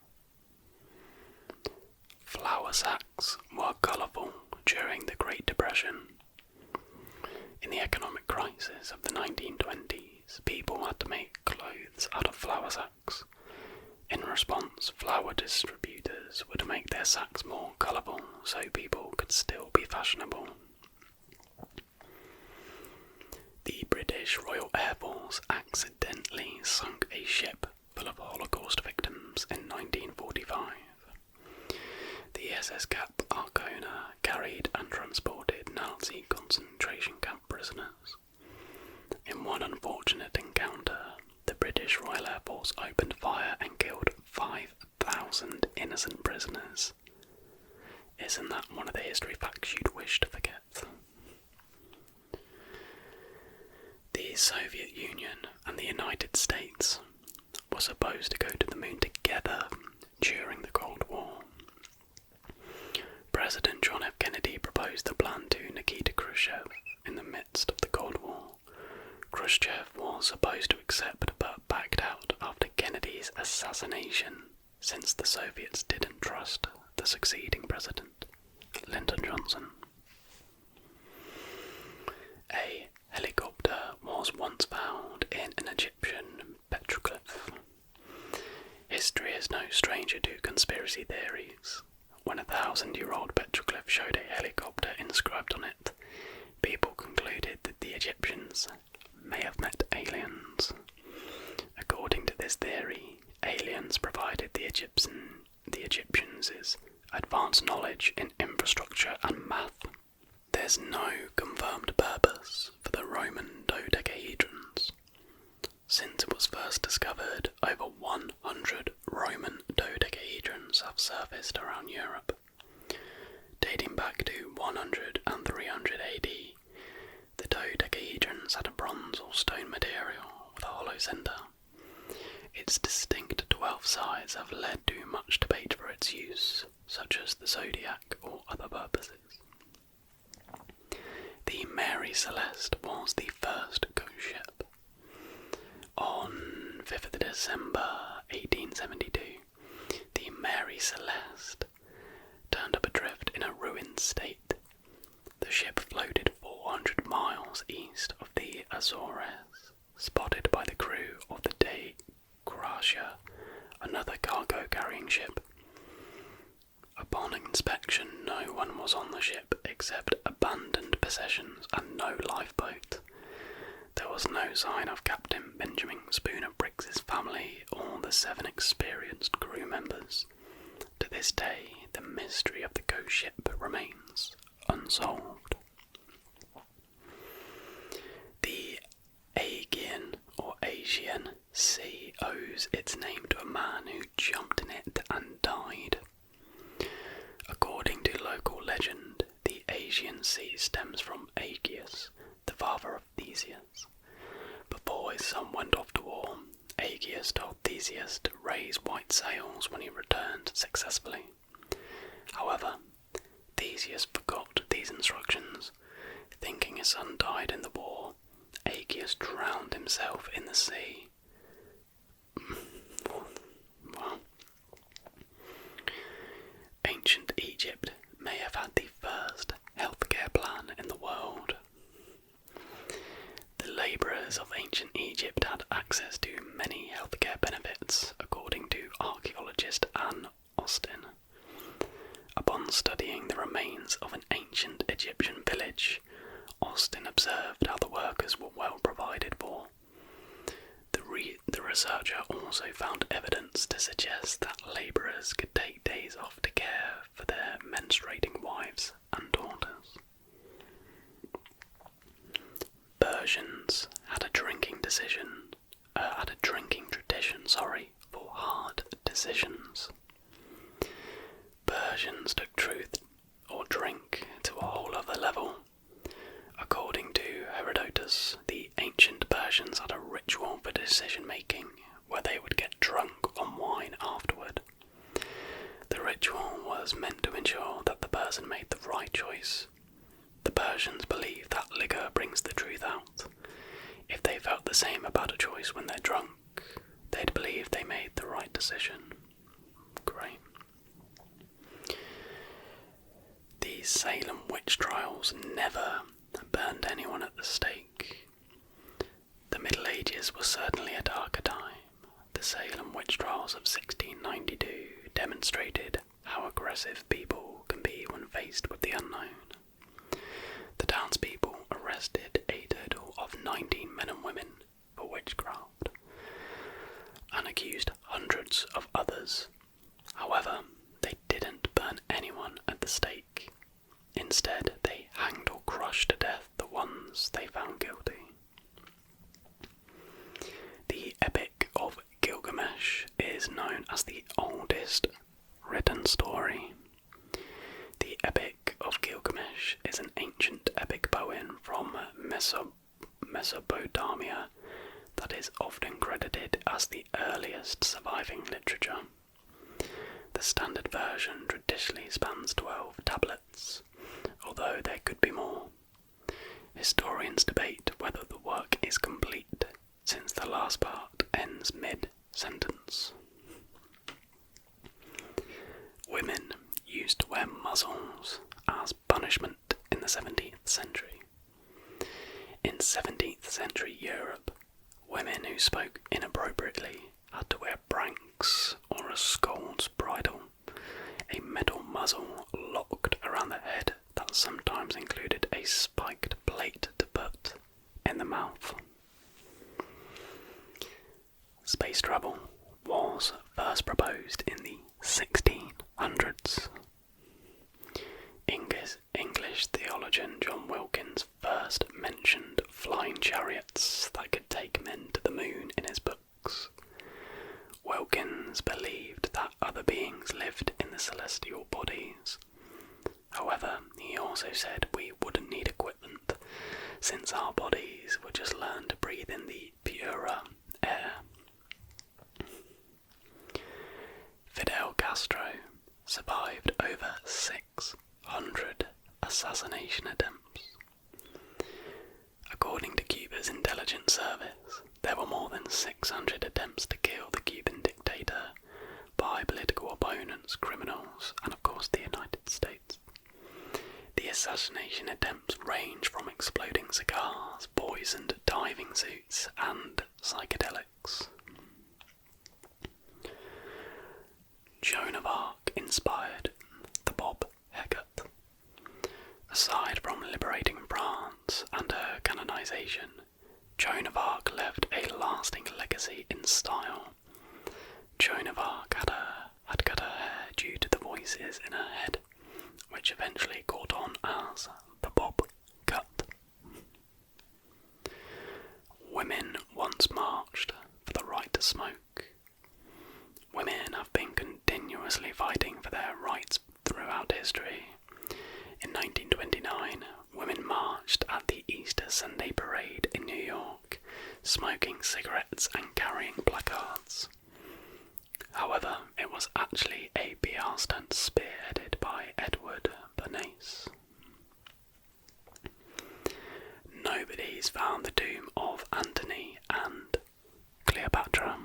Flour sacks were colourful during the Great Depression. In the economic crisis of the 1920s, people had to make clothes out of flour sacks. In response, flour distributors would make their sacks more colourful so people could still be fashionable. The British Royal Air Force accidentally sunk a ship full of Holocaust victims in 1945. The SS Cap Arcona carried and transported Nazi concentration camp prisoners. In one unfortunate encounter, the British Royal Air Force opened fire and killed 5,000 innocent prisoners. Isn't that one of the history facts you'd wish to forget? The Soviet Union and the United States were supposed to go to the moon together during the Cold War. President John F. Kennedy proposed the plan to Nikita Khrushchev in the midst of the Cold War. Khrushchev was supposed to accept but backed out after Kennedy's assassination, since the Soviets didn't trust the succeeding president, Lyndon Johnson. A helicopter was once found in an Egyptian petroglyph. History is no stranger to conspiracy theories. When a 1,000-year-old petroglyph showed a helicopter inscribed on it, people concluded that the Egyptians may have met aliens. According to this theory, aliens provided the Egyptians is advanced knowledge in infrastructure and math. There's no confirmed purpose for the Roman dodecahedrons. Since it was first discovered, over 100 Roman dodecahedrons have surfaced around Europe. Dating back to 100 and 300 AD, the dodecahedrons had a bronze or stone material with a hollow centre. Its distinct 12 sides have led to much debate for its use, such as the zodiac or other purposes. The Mary Celeste was the first ghost ship. On 5th of December 1872, the Mary Celeste turned up adrift in a ruined state. The ship floated 400 miles east of the Azores, spotted by the crew of the De Gracia, another cargo-carrying ship. Upon inspection, no one was on the ship except abandoned possessions and no lifeboat. There was no sign of Captain Benjamin Spooner Briggs's family or the 7 experienced crew members. To this day, the mystery of the ghost ship remains unsolved. The Aegean or Asian Sea owes its name to a man who jumped in it and died. According to local legend, the Aegean Sea stems from Aegeus, the father of Theseus. Before his son went off to war, Aegeus told Theseus to raise white sails when he returned successfully. However, Theseus forgot these instructions. Thinking his son died in the war, Aegeus drowned himself in the sea. Well, ancient Egypt may have had the first healthcare plan in the world. The labourers of ancient Egypt had access to many healthcare benefits, according to archaeologist Anne Austin. Upon studying the remains of an ancient Egyptian village, Austin observed how the workers were well provided for. The researcher also found evidence to suggest that labourers could take days off to care for their menstruating wives and daughters. Persians had a drinking tradition for hard decisions. Persians took truth or drink to a whole other level. According to Herodotus, the ancient Persians had a ritual for decision-making where they would get drunk on wine afterward. The ritual was meant to ensure that the person made the right choice. The Persians believed that liquor brings the truth out. If they felt the same about a choice when they're drunk, they'd believe they made the right decision. Great. The Salem witch trials never burned anyone at the stake. The Middle Ages was certainly a darker time. The Salem witch trials of 1692 demonstrated how aggressive people can be when faced with the unknown. The townspeople arrested a total of 19 men and women for witchcraft and accused hundreds of others. However, they didn't burn anyone at the stake. Instead, they hanged or crushed to death the ones they found guilty. The Epic of Gilgamesh is known as the oldest written story. The Epic of Gilgamesh is an ancient epic poem from Mesopotamia that is often credited as the earliest surviving literature. The standard version traditionally spans 12 tablets, although there could be more. Historians debate whether the work is complete, since the last part ends mid-sentence. Women used to wear muzzles as punishment in the 17th century. In 17th century Europe, women who spoke inappropriately had to wear branks or a scold's bridle, a metal muzzle locked around the head that sometimes included a spiked plate to put in the mouth. Space travel was first proposed in the beings lived in the celestial bodies. However, he also said we wouldn't need equipment, since our bodies would just learn to breathe in the purer air. Fidel Castro survived over 600 assassination attempts. According to Cuba's intelligence service, there were more than 600 attempts to kill the Cuban dictator by political opponents, criminals, and of course the United States. The assassination attempts range from exploding cigars, poisoned diving suits, and psychedelics. Joan of Arc inspired the Bob Haggart. Aside from liberating France and her canonization, Joan of Arc left a lasting legacy in style. Joan of Arc had cut her hair due to the voices in her head, which eventually caught on as the Bob cut. Women once marched for the right to smoke. Women have been continuously fighting for their rights throughout history. In 1929, women marched at the Easter Sunday Parade in New York, smoking cigarettes and carrying placards. However, it was actually a PR stunt spearheaded by Edward Bernays. Nobody's found the tomb of Antony and Cleopatra.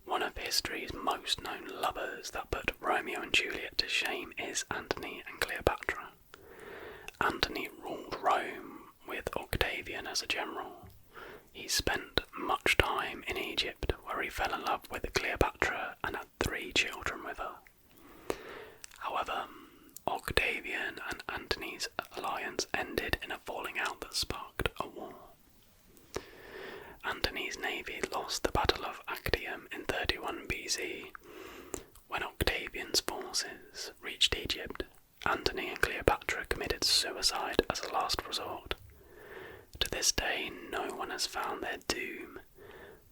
One of history's most known lovers that put Romeo and Juliet to shame is Antony and Cleopatra. Antony ruled Rome with Octavian as a general. He spent much time in Egypt, where he fell in love with Cleopatra and had 3 children with her. However, Octavian and Antony's alliance ended in a falling out that sparked a war. Antony's navy lost the Battle of Actium in 31 BC. When Octavian's forces reached Egypt, Antony and Cleopatra committed suicide as a last resort. To this day, no one has found their doom,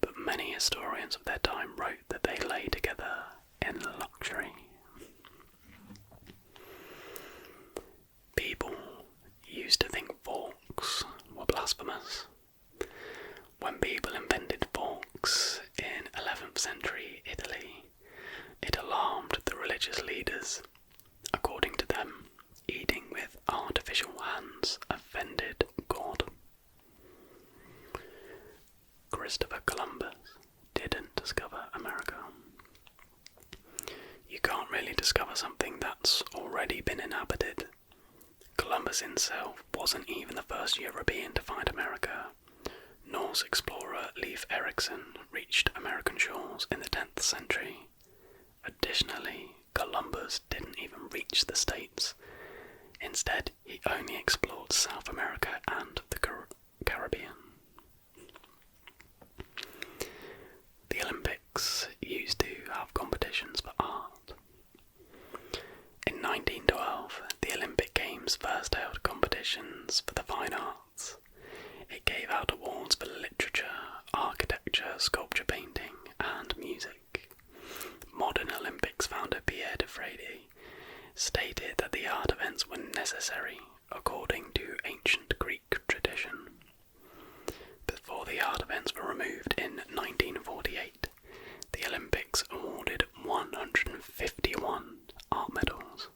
but many historians of their time wrote that they lay together in luxury. People used to think forks were blasphemous. When people invented forks in 11th century Italy, it alarmed the religious leaders. According to them, eating with artificial hands offended God. Christopher Columbus didn't discover America. You can't really discover something that's already been inhabited. Columbus himself wasn't even the first European to find America. Norse explorer Leif Erikson reached American shores in the 10th century. Additionally, Columbus didn't even reach the States. Instead, he only explored South America and the Caribbean. The Olympics used to have competitions for art. In 1912, the Olympic Games first held competitions for the fine arts. It gave out awards for literature, architecture, sculpture, painting, and music. Modern Olympics founder Pierre de Frady stated that the art events were necessary according to ancient Greek tradition. Before the art events were removed in 1948, the Olympics awarded 151 art medals.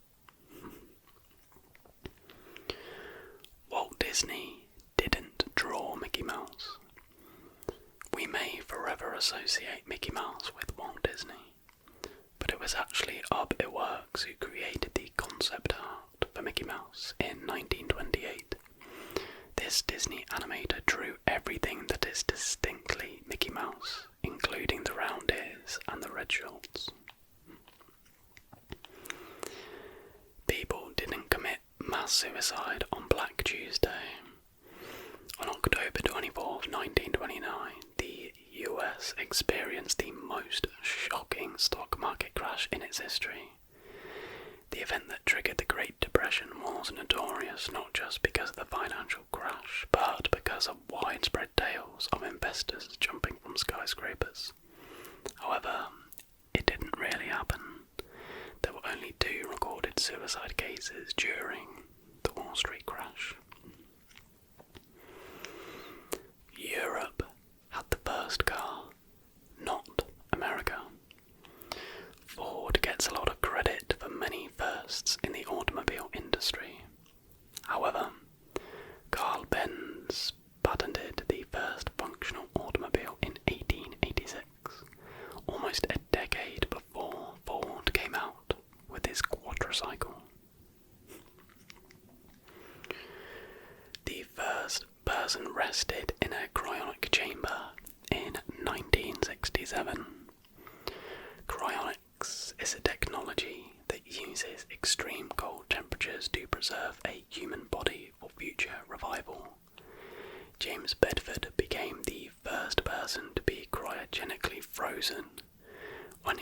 Walt Disney didn't draw Mickey Mouse. We may forever associate Mickey Mouse with Walt Disney, but it was actually Ub Iwerks who created the concept art for Mickey Mouse in 1928. This Disney animator drew everything that is distinctly Mickey Mouse, including the round ears and the red shorts. People didn't commit mass suicide on Black Tuesday. On October 24, 1929, the US experienced the most shocking stock market crash in its history. The event that triggered the Great Depression was notorious not just because of the financial crash, but because of widespread tales of investors jumping from skyscrapers. However, it didn't really happen.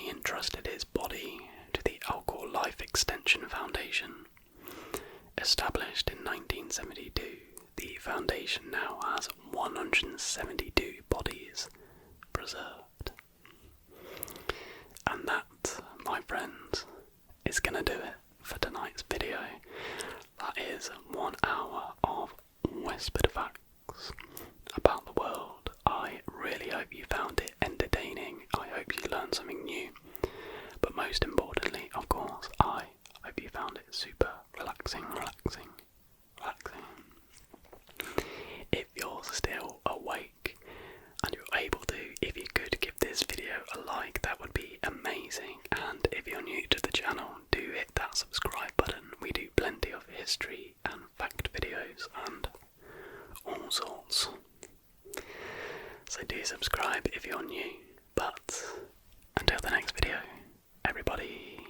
he entrusted his body to the Alcohol Life Extension Foundation. Established in 1972, the foundation now has 172 bodies preserved. And that, my friends, is gonna do it for tonight's video. That is 1 hour of whispered facts about the world. I really hope you found it entertaining. I hope you learned something new. But most importantly, of course, I hope you found it super relaxing. If you're still awake and you're able to, if you could give this video a like, that would be amazing. And if you're new to the channel, do hit that subscribe button. We do plenty of history and fact videos and all sorts. So do subscribe if you're new. But until the next video, everybody,